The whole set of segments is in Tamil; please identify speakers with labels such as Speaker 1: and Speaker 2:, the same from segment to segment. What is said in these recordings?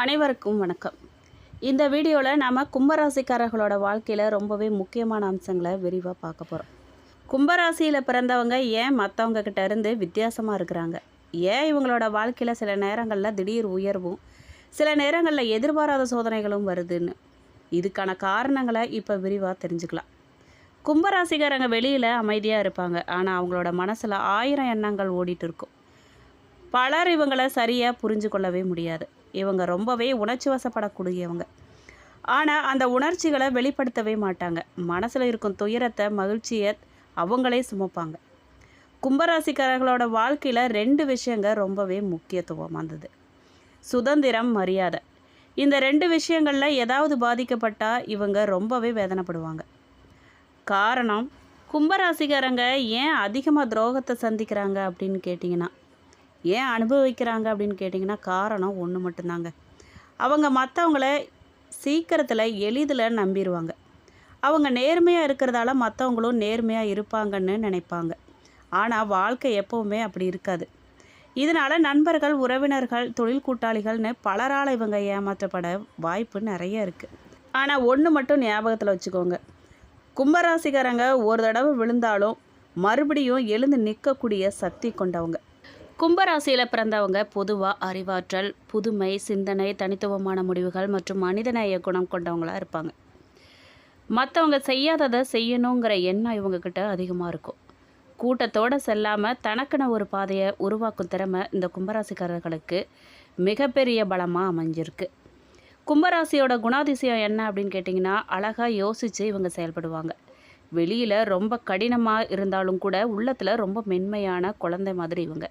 Speaker 1: அனைவருக்கும் வணக்கம். இந்த வீடியோவில் நாம் கும்பராசிக்காரர்களோட வாழ்க்கையில் ரொம்பவே முக்கியமான அம்சங்களை விரிவாக பார்க்க போகிறோம். கும்பராசியில் பிறந்தவங்க ஏன் மற்றவங்க கிட்ட இருந்து வித்தியாசமாக இருக்கிறாங்க, ஏன் இவங்களோட வாழ்க்கையில் சில நேரங்களில் திடீர் உயர்வும் சில நேரங்களில் எதிர்பாராத சோதனைகளும் வருதுன்னு, இதுக்கான காரணங்களை இப்போ விரிவாக தெரிஞ்சுக்கலாம். கும்பராசிக்காரங்க வெளியில் அமைதியாக இருப்பாங்க, ஆனால் அவங்களோட மனசில் 1000 எண்ணங்கள் ஓடிட்டு இருக்கும். பலர் இவங்களை சரியாக புரிஞ்சு கொள்ளவே முடியாது. இவங்க ரொம்பவே உணர்ச்சி வசப்படக்கூடியவங்க. ஆனால் அந்த உணர்ச்சிகளை வெளிப்படுத்தவே மாட்டாங்க. மனசில் இருக்கும் துயரத்தை மகிழ்ச்சியை அவங்களே சுமப்பாங்க. கும்பராசிக்காரர்களோட வாழ்க்கையில் 2 விஷயங்கள் ரொம்பவே முக்கியத்துவம் வந்தது: சுதந்திரம், மரியாதை. இந்த 2 விஷயங்களில் ஏதாவது பாதிக்கப்பட்டால் இவங்க ரொம்பவே வேதனைப்படுவாங்க. காரணம், கும்பராசிக்காரங்க ஏன் அதிகமாக துரோகத்தை சந்திக்கிறாங்க அப்படின்னு கேட்டிங்கன்னா, ஏன் அனுபவிக்கிறாங்க அப்படின்னு கேட்டிங்கன்னா, காரணம் ஒன்று மட்டும்தாங்க. அவங்க மற்றவங்கள சீக்கிரத்தில் எளிதில் நம்பிடுவாங்க. அவங்க நேர்மையாக இருக்கிறதால மற்றவங்களும் நேர்மையாக இருப்பாங்கன்னு நினைப்பாங்க. ஆனால் வாழ்க்கை எப்போவுமே அப்படி இருக்காது. இதனால் நண்பர்கள், உறவினர்கள், தொழில் கூட்டாளிகள்னு பலரால் இவங்க ஏமாற்றப்பட வாய்ப்பு நிறைய இருக்குது. ஆனால் ஒன்று மட்டும் ஞாபகத்தில் வச்சுக்கோங்க: கும்பராசிக்காரங்க ஒரு தடவை விழுந்தாலும் மறுபடியும் எழுந்து நிற்கக்கூடிய சக்தி கொண்டவங்க. கும்பராசியில் பிறந்தவங்க பொதுவாக அறிவாற்றல், புதுமை, சிந்தனை, தனித்துவமான முடிவுகள் மற்றும் மனிதநேய குணம் கொண்டவங்களாக இருப்பாங்க. மற்றவங்க செய்யாததை செய்யணுங்கிற எண்ணம் இவங்கக்கிட்ட அதிகமாக இருக்கும். கூட்டத்தோடு செல்லாமல் தனக்குன்னு ஒரு பாதையை உருவாக்கும் திறமை இந்த கும்பராசிக்காரர்களுக்கு மிகப்பெரிய பலமாக அமைஞ்சிருக்கு. கும்பராசியோட குணாதிசயம் என்ன அப்படின்னு கேட்டிங்கன்னா, அழகாக யோசித்து இவங்க செயல்படுவாங்க. வெளியில் ரொம்ப கடினமாக இருந்தாலும் கூட உள்ளத்தில் ரொம்ப மென்மையான குழந்தை மாதிரி இவங்க.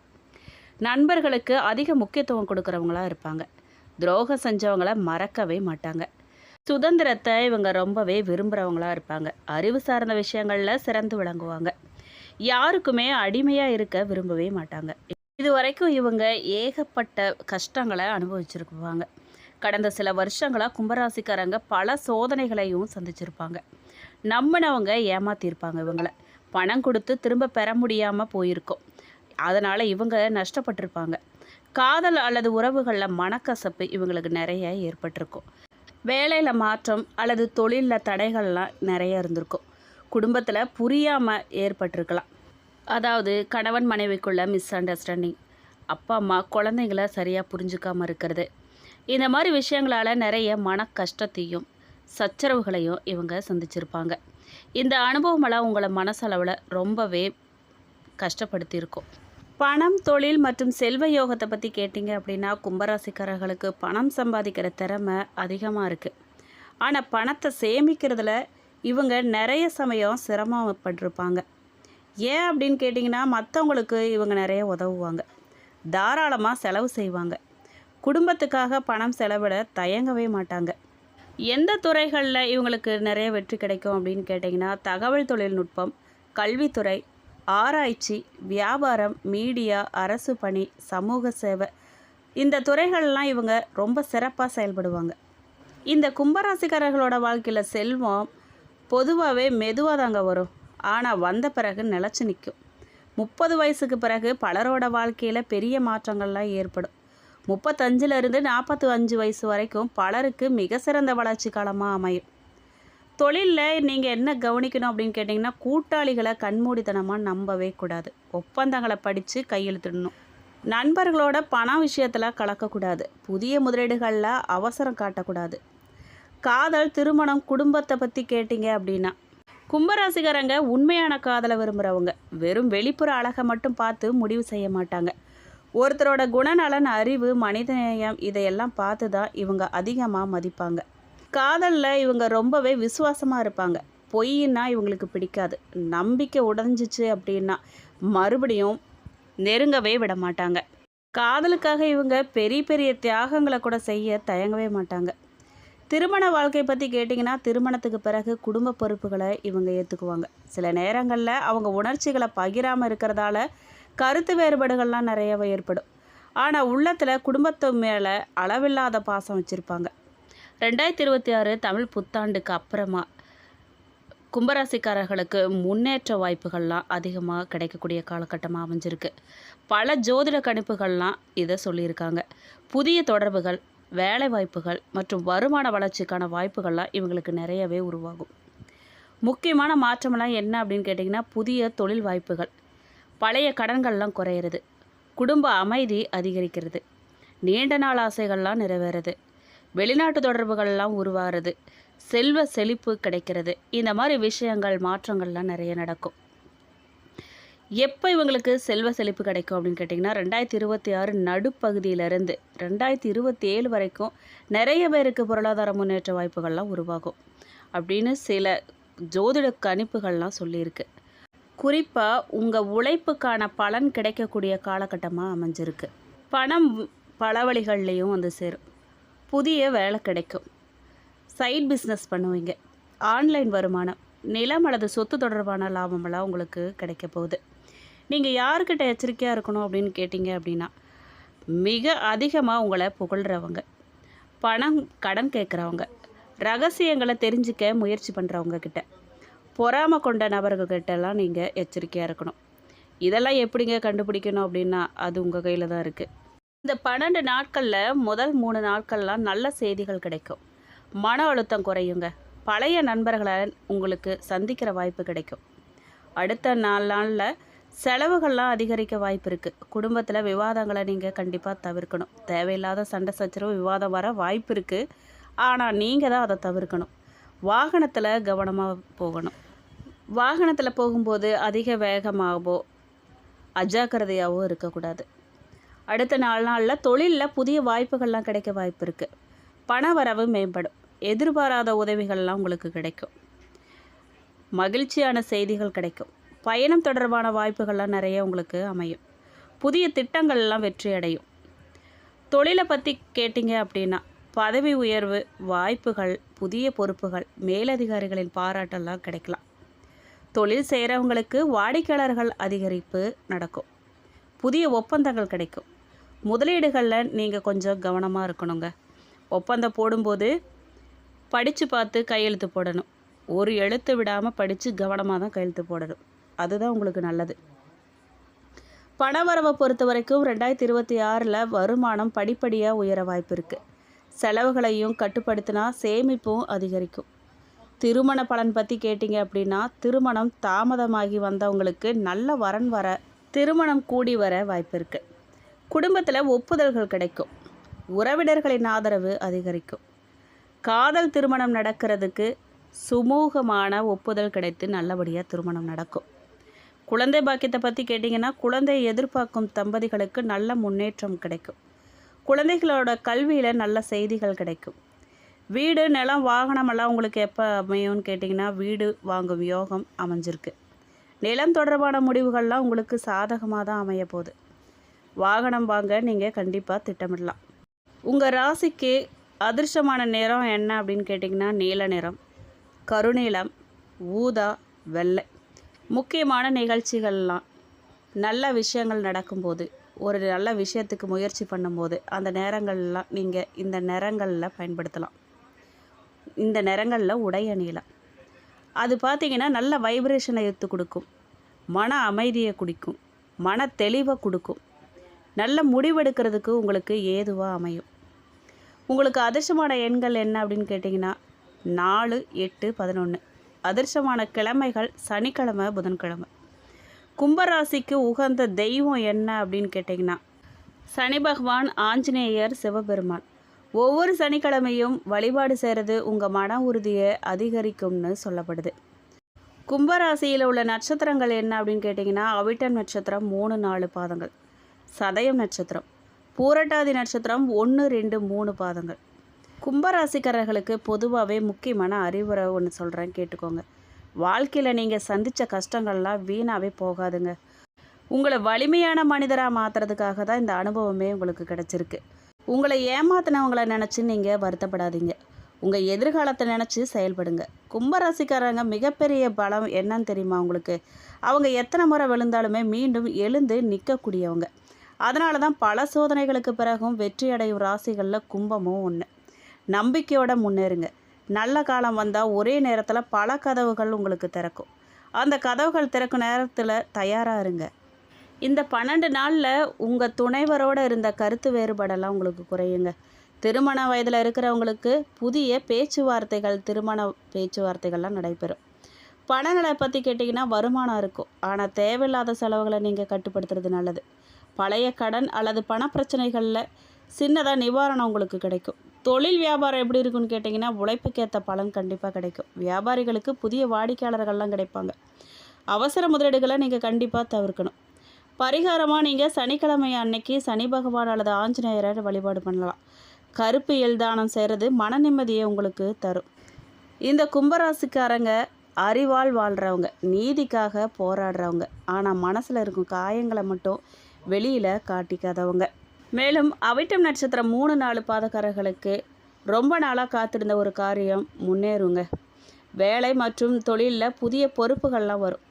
Speaker 1: நண்பர்களுக்கு அதிக முக்கியத்துவம் கொடுக்குறவங்களா இருப்பாங்க. துரோகம் செஞ்சவங்கள மறக்கவே மாட்டாங்க. சுதந்திரத்தை இவங்க ரொம்பவே விரும்புகிறவங்களா இருப்பாங்க. அறிவு சார்ந்த விஷயங்களில் சிறந்து விளங்குவாங்க. யாருக்குமே அடிமையாக இருக்க விரும்பவே மாட்டாங்க. இது வரைக்கும் இவங்க ஏகப்பட்ட கஷ்டங்களை அனுபவிச்சிருப்பாங்க. கடந்த சில வருஷங்களாக கும்பராசிக்காரங்க பல சோதனைகளையும் சந்திச்சிருப்பாங்க. நம்பினவங்க ஏமாத்திருப்பாங்க. இவங்களை பணம் கொடுத்து திரும்ப பெற முடியாமல் போயிருக்கோம். அதனால் இவங்க நஷ்டப்பட்டிருப்பாங்க. காதல் அல்லது உறவுகளில் மனக்கசப்பு இவங்களுக்கு நிறைய ஏற்பட்டிருக்கும். வேலையில் மாற்றம் அல்லது தொழிலில் தடைகள்லாம் நிறைய இருந்திருக்கும். குடும்பத்தில் புரியாமல் ஏற்பட்டிருக்கலாம். அதாவது கணவன் மனைவிக்குள்ள மிஸ் அண்டர்ஸ்டாண்டிங், அப்பா அம்மா குழந்தைங்கள சரியாக புரிஞ்சுக்காமல் இருக்கிறது, இந்த மாதிரி விஷயங்களால் நிறைய மன கஷ்டத்தையும் சச்சரவுகளையும் இவங்க சந்திச்சிருப்பாங்க. இந்த அனுபவமெல்லாம் உங்களை மனசளவில் ரொம்பவே கஷ்டப்படுத்தியிருக்கும். பணம், தொழில் மற்றும் செல்வ யோகத்தை பற்றி கேட்டிங்க அப்படின்னா, கும்பராசிக்காரர்களுக்கு பணம் சம்பாதிக்கிற திறமை அதிகமாக இருக்குது. ஆனால் பணத்தை சேமிக்கிறதுல இவங்க நிறைய சமயம் சிரமப்பட்டிருப்பாங்க. ஏன் அப்படின்னு கேட்டிங்கன்னா, மற்றவங்களுக்கு இவங்க நிறைய உதவுவாங்க, தாராளமாக செலவு செய்வாங்க. குடும்பத்துக்காக பணம் செலவிட தயங்கவே மாட்டாங்க. எந்த துறைகளில் இவங்களுக்கு நிறைய வெற்றி கிடைக்கும் அப்படின்னு கேட்டிங்கன்னா, தகவல் தொழில்நுட்பம், கல்வித்துறை, ஆராய்ச்சி, வியாபாரம், மீடியா, அரசு பணி, சமூக சேவை, இந்த துறைகள்லாம் இவங்க ரொம்ப சிறப்பாக செயல்படுவாங்க. இந்த கும்பராசிக்காரர்களோட வாழ்க்கையில் செல்வம் பொதுவாகவே மெதுவாக தாங்க வரும். ஆனால் வந்த பிறகு நிலச்சி நிற்கும். 30 வயசுக்கு பிறகு பலரோட வாழ்க்கையில் பெரிய மாற்றங்கள்லாம் ஏற்படும். 35லேருந்து 45 வயசு வரைக்கும் பலருக்கு மிக சிறந்த வளர்ச்சி காலமாக அமையும். தொழிலில் நீங்கள் என்ன கவனிக்கணும் அப்படின்னு கேட்டிங்கன்னா, கூட்டாளிகளை கண்மூடித்தனமாக நம்பவே கூடாது. ஒப்பந்தங்களை படித்து கையெழுத்திடணும். நண்பர்களோட பண விஷயத்தில் கலக்கக்கூடாது. புதிய முதலீடுகளில் அவசரம் காட்டக்கூடாது. காதல், திருமணம், குடும்பத்தை பற்றி கேட்டிங்க அப்படின்னா, கும்பராசிக்காரங்க உண்மையான காதலை விரும்புகிறவங்க. வெறும் வெளிப்புற அழகை மட்டும் பார்த்து முடிவு செய்ய மாட்டாங்க. ஒருத்தரோட குணநலன், அறிவு, மனிதநேயம் இதையெல்லாம் பார்த்து தான் இவங்க அதிகமாக மதிப்பாங்க. காதலில் இவங்க ரொம்பவே விசுவாசமாக இருப்பாங்க. பொய்னா இவங்களுக்கு பிடிக்காது. நம்பிக்கை உடைஞ்சிச்சு அப்படின்னா மறுபடியும் நெருங்கவே விட மாட்டாங்க. காதலுக்காக இவங்க பெரிய பெரிய தியாகங்களை கூட செய்ய தயங்கவே மாட்டாங்க. திருமண வாழ்க்கை பற்றி கேட்டிங்கன்னா, திருமணத்துக்கு பிறகு குடும்ப பொறுப்புகளை இவங்க ஏற்றுக்குவாங்க. சில நேரங்களில் அவங்க உணர்ச்சிகளை பகிராமல் இருக்கிறதால கருத்து வேறுபாடுகள்லாம் நிறையவே ஏற்படும். ஆனால் உள்ளத்தில் குடும்பத்து மேலே அளவில்லாத பாசம் வச்சுருப்பாங்க. 2026 தமிழ் புத்தாண்டுக்கு அப்புறமா கும்பராசிக்காரர்களுக்கு முன்னேற்ற வாய்ப்புகள்லாம் அதிகமாக கிடைக்கக்கூடிய காலகட்டமாக அமைஞ்சிருக்கு. பல ஜோதிட கணிப்புகள்லாம் இதை சொல்லியிருக்காங்க. புதிய தொடர்புகள், வேலை வாய்ப்புகள் மற்றும் வருமான வளர்ச்சிக்கான வாய்ப்புகள்லாம் இவங்களுக்கு நிறையவே உருவாகும். முக்கியமான மாற்றமெல்லாம் என்ன அப்படின்னு கேட்டிங்கன்னா, புதிய தொழில் வாய்ப்புகள், பழைய கடன்கள்லாம் குறையிறது, குடும்ப அமைதி அதிகரிக்கிறது, நீண்ட நாள் ஆசைகள்லாம் நிறைவேறது, வெளிநாட்டு தொடர்புகள்லாம் உருவாகிறது, செல்வ செழிப்பு கிடைக்கிறது. இந்த மாதிரி விஷயங்கள் மாற்றங்கள்லாம் நிறைய நடக்கும். எப்போ இவங்களுக்கு செல்வ செழிப்பு கிடைக்கும் அப்படின்னு கேட்டிங்கன்னா, 2026 நடுப்பகுதியிலேருந்து 2027 வரைக்கும் நிறைய பேருக்கு பொருளாதார முன்னேற்ற வாய்ப்புகள்லாம் உருவாகும் அப்படின்னு சில ஜோதிட கணிப்புகள்லாம் சொல்லியிருக்கு. குறிப்பாக உங்கள் உழைப்புக்கான பலன் கிடைக்கக்கூடிய காலகட்டமாக அமைஞ்சிருக்கு. பணம் பல வழிகள்லேயும் வந்து சேரும். புதிய வேலை கிடைக்கும், சைட் பிஸ்னஸ் பண்ணுவீங்க, ஆன்லைன் வருமானம், நிலம் அல்லது சொத்து தொடர்பான லாபமெல்லாம் உங்களுக்கு கிடைக்க போகுது. நீங்கள் யார்கிட்ட எச்சரிக்கையாக இருக்கணும் அப்படின்னு கேட்டிங்க அப்படின்னா, மிக அதிகமாக உங்களை புகழ்கிறவங்க, பணம் கடன் கேட்குறவங்க, ரகசியங்களை தெரிஞ்சிக்க முயற்சி பண்ணுறவங்க கிட்ட, பொறாமை கொண்ட நபர்கள்கிட்டலாம் நீங்கள் எச்சரிக்கையாக இருக்கணும். இதெல்லாம் எப்படிங்க கண்டுபிடிக்கணும் அப்படின்னா, அது உங்கள் கையில் தான் இருக்குது. இந்த 12 நாட்களில் முதல் 3 நாட்கள்லாம் நல்ல செய்திகள் கிடைக்கும். மன அழுத்தம் குறையுங்க. பழைய நண்பர்களை உங்களுக்கு சந்திக்கிற வாய்ப்பு கிடைக்கும். அடுத்த 4 நாளில் செலவுகள்லாம் அதிகரிக்க வாய்ப்பு இருக்குது. குடும்பத்தில் விவாதங்களை நீங்கள் கண்டிப்பாக தவிர்க்கணும். தேவையில்லாத சண்டை சச்சரவு விவாதம் வர வாய்ப்பு இருக்குது. ஆனால் நீங்கள் தான் அதை தவிர்க்கணும். வாகனத்தில் கவனமாக போகணும். வாகனத்தில் போகும்போது அதிக வேகமாகவோ அஜாக்கிரதையாகவோ இருக்கக்கூடாது. அடுத்த 4 நாளில் தொழிலில் புதிய வாய்ப்புகள்லாம் கிடைக்க வாய்ப்பு இருக்குது. பண வரவு மேம்படும். எதிர்பாராத உதவிகள்லாம் உங்களுக்கு கிடைக்கும். மகிழ்ச்சியான செய்திகள் கிடைக்கும். பயணம் தொடர்பான வாய்ப்புகள்லாம் நிறைய உங்களுக்கு அமையும். புதிய திட்டங்கள்லாம் வெற்றி அடையும். தொழிலை பற்றி கேட்டிங்க அப்படின்னா, பதவி உயர்வு வாய்ப்புகள், புதிய பொறுப்புகள், மேலதிகாரிகளின் பாராட்டெல்லாம் கிடைக்கலாம். தொழில் செய்கிறவங்களுக்கு வாடிக்கையாளர்கள் அதிகரிப்பு நடக்கும். புதிய ஒப்பந்தங்கள் கிடைக்கும். முதலீடுகளில் நீங்கள் கொஞ்சம் கவனமாக இருக்கணுங்க. ஒப்பந்தம் போடும்போது படித்து பார்த்து கையெழுத்து போடணும். ஒரு எழுத்து விடாமல் படித்து கவனமாக தான் கையெழுத்து போடணும். அதுதான் உங்களுக்கு நல்லது. பணவரவை பொறுத்த வரைக்கும் 2026 வருமானம் படிப்படியாக உயர வாய்ப்பு இருக்குது. செலவுகளையும் கட்டுப்படுத்தினா சேமிப்பும் அதிகரிக்கும். திருமண பலன் பற்றி கேட்டிங்க அப்படின்னா, திருமணம் தாமதமாகி வந்தவங்களுக்கு நல்ல வரன் வர, திருமணம் கூடி வர வாய்ப்பு இருக்குது. குடும்பத்தில் ஒப்புதல்கள் கிடைக்கும். உறவினர்களின் ஆதரவு அதிகரிக்கும். காதல் திருமணம் நடக்கிறதுக்கு சுமூகமான ஒப்புதல் கிடைத்து நல்லபடியாக திருமணம் நடக்கும். குழந்தை பாக்கியத்தை பற்றி கேட்டிங்கன்னா, குழந்தையை எதிர்பார்க்கும் தம்பதிகளுக்கு நல்ல முன்னேற்றம் கிடைக்கும். குழந்தைகளோட கல்வியில் நல்ல செய்திகள் கிடைக்கும். வீடு, நிலம், வாகனமெல்லாம் உங்களுக்கு எப்போ அமையும்னு கேட்டிங்கன்னா, வீடு வாங்கும் யோகம் அமைஞ்சிருக்கு. நிலம் தொடர்பான முடிவுகள்லாம் உங்களுக்கு சாதகமாக தான் அமைய போகுது. வாகனம் வாங்க நீங்கள் கண்டிப்பாக திட்டமிடலாம். உங்கள் ராசிக்கு அதிர்ஷ்டமான நிறம் என்ன அப்படின்னு கேட்டிங்கன்னா, நீல நிறம், கருநீலம், ஊதா, வெள்ளை. முக்கியமான நிகழ்ச்சிகள்லாம், நல்ல விஷயங்கள் நடக்கும்போது, ஒரு நல்ல விஷயத்துக்கு முயற்சி பண்ணும்போது, அந்த நேரங்கள்லாம் நீங்கள் இந்த நிறங்களில் பயன்படுத்தலாம். இந்த நிறங்களில் உடை அணியலாம். அது பார்த்திங்கன்னா நல்ல வைப்ரேஷனை எடுத்து கொடுக்கும், மன அமைதியை கொடுக்கும், மன தெளிவை கொடுக்கும், நல்ல முடிவெடுக்கிறதுக்கு உங்களுக்கு ஏதுவாக அமையும். உங்களுக்கு அதிர்ஷ்டமான எண்கள் என்ன அப்படின்னு கேட்டிங்கன்னா, 4, 8, 11. அதிர்ஷ்டமான கிழமைகள் சனிக்கிழமை, புதன்கிழமை. கும்பராசிக்கு உகந்த தெய்வம் என்ன அப்படின்னு கேட்டிங்கன்னா, சனி பகவான், ஆஞ்சநேயர், சிவபெருமான். ஒவ்வொரு சனிக்கிழமையும் வழிபாடு செய்கிறது உங்கள் மன உறுதியை அதிகரிக்கும்னு சொல்லப்படுது. கும்பராசியில் உள்ள நட்சத்திரங்கள் என்ன அப்படின்னு கேட்டிங்கன்னா, அவிட்டம் நட்சத்திரம் 3, 4 பாதங்கள், சதயம் நட்சத்திரம், பூரட்டாதி நட்சத்திரம் 1, 2, 3 பாதங்கள். கும்பராசிக்காரர்களுக்கு பொதுவாகவே முக்கியமான அறிவுரை ஒன்று சொல்கிறேன், கேட்டுக்கோங்க. வாழ்க்கையில் நீங்கள் சந்தித்த கஷ்டங்கள்லாம் வீணாகவே போகாதுங்க. உங்களை வலிமையான மனிதராக மாற்றுறதுக்காக தான் இந்த அனுபவமே உங்களுக்கு கிடச்சிருக்கு. உங்களை ஏமாத்தினவங்களை நினச்சி நீங்கள் வருத்தப்படாதீங்க. உங்கள் எதிர்காலத்தை நினச்சி செயல்படுங்க. கும்பராசிக்காரங்க மிகப்பெரிய பலம் என்னன்னு தெரியுமா உங்களுக்கு? அவங்க எத்தனை முறை விழுந்தாலுமே மீண்டும் எழுந்து நிற்கக்கூடியவங்க. அதனால தான் பல சோதனைகளுக்கு பிறகும் வெற்றி அடையும் ராசிகளில் கும்பமும் ஒன்று. நம்பிக்கையோடு முன்னேறுங்க. நல்ல காலம் வந்தால் ஒரே நேரத்தில் பல கதவுகள் உங்களுக்கு திறக்கும். அந்த கதவுகள் திறக்கும் நேரத்தில் தயாராக இருங்க. இந்த 12 நாளில் உங்கள் துணைவரோடு இருந்த கருத்து வேறுபாடெல்லாம் உங்களுக்கு குறையுங்க. திருமண வயதில் இருக்கிறவங்களுக்கு புதிய பேச்சுவார்த்தைகள், திருமண பேச்சுவார்த்தைகள்லாம் நடைபெறும். பணங்களை பற்றி கேட்டிங்கன்னா வருமானம் இருக்கும், ஆனால் தேவையில்லாத செலவுகளை நீங்கள் கட்டுப்படுத்துறது நல்லது. பழைய கடன் அல்லது பணப்பிரச்சனைகளில் சின்னதாக நிவாரணம் உங்களுக்கு கிடைக்கும். தொழில் வியாபாரம் எப்படி இருக்குன்னு கேட்டிங்கன்னா உழைப்புக்கேற்ற பலன் கண்டிப்பாக கிடைக்கும். வியாபாரிகளுக்கு புதிய வாடிக்கையாளர்கள்லாம் கிடைப்பாங்க. அவசர முதலீடுகளை நீங்கள் கண்டிப்பாக தவிர்க்கணும். பரிகாரமாக நீங்கள் சனிக்கிழமை அன்னைக்கு சனி பகவான் அல்லது ஆஞ்சநேயரை வழிபாடு பண்ணலாம். கருப்பு எல்தானம் செய்கிறது மன நிம்மதியை உங்களுக்கு தரும். இந்த கும்பராசிக்காரங்க அறிவால் வாழ்கிறவங்க, நீதிக்காக போராடுறவங்க, ஆனால் மனசில் இருக்கும் காயங்களை மட்டும் வெளியில் காட்டிக்காதவங்க. மேலும் அவிட்டம் நட்சத்திரம் 3-4 பாதக்காரர்களுக்கு ரொம்ப நாளாக காத்திருந்த ஒரு காரியம் முன்னேறுங்க. வேலை மற்றும் தொழிலில் புதிய பொறுப்புகள்லாம் வரும்.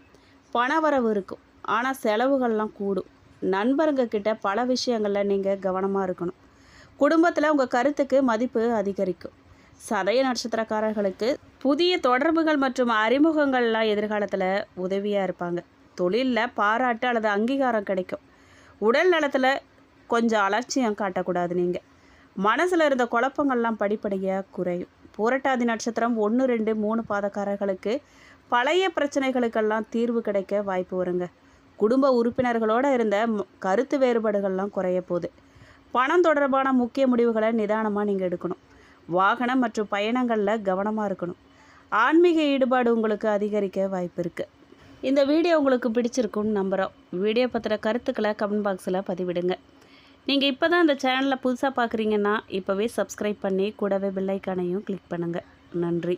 Speaker 1: பணவரவு இருக்கும், ஆனால் செலவுகள்லாம் கூடும். நண்பருங்க கிட்ட பல விஷயங்களில் நீங்கள் கவனமாக இருக்கணும். குடும்பத்தில் உங்கள் கருத்துக்கு மதிப்பு அதிகரிக்கும். சதய நட்சத்திரக்காரர்களுக்கு புதிய தொடர்புகள் மற்றும் அறிமுகங்கள்லாம் எதிர்காலத்தில் உதவியாக இருப்பாங்க. தொழிலில் பாராட்டு அல்லது அங்கீகாரம் கிடைக்கும். உடல் நலத்தில் கொஞ்சம் அலட்சியம் காட்டக்கூடாது. நீங்கள் மனசில் இருந்த குழப்பங்கள்லாம் படிப்படியாக குறையும். பூரட்டாதி நட்சத்திரம் 1, 2, 3 பாதக்காரர்களுக்கு பழைய பிரச்சனைகளுக்கெல்லாம் தீர்வு கிடைக்க வாய்ப்பு வருங்க. குடும்ப உறுப்பினர்களோடு இருந்த கருத்து வேறுபாடுகள்லாம் குறைய போகுது. பணம் தொடர்பான முக்கிய முடிவுகளை நிதானமாக நீங்கள் எடுக்கணும். வாகனம் மற்றும் பயணங்களில் கவனமாக இருக்கணும். ஆன்மீக ஈடுபாடு உங்களுக்கு அதிகரிக்க வாய்ப்பு இருக்குது. இந்த வீடியோ உங்களுக்கு பிடிச்சிருக்குன்னு நம்புகிறோம். வீடியோ பற்றின கருத்துக்களை கமெண்ட் பாக்ஸில் பதிவிடுங்க. நீங்கள் இப்போ தான் இந்த சேனலில் புதுசாக பார்க்குறீங்கன்னா இப்போவே சப்ஸ்கிரைப் பண்ணி கூடவே பெல் ஐக்கானையும் கிளிக் பண்ணுங்கள். நன்றி.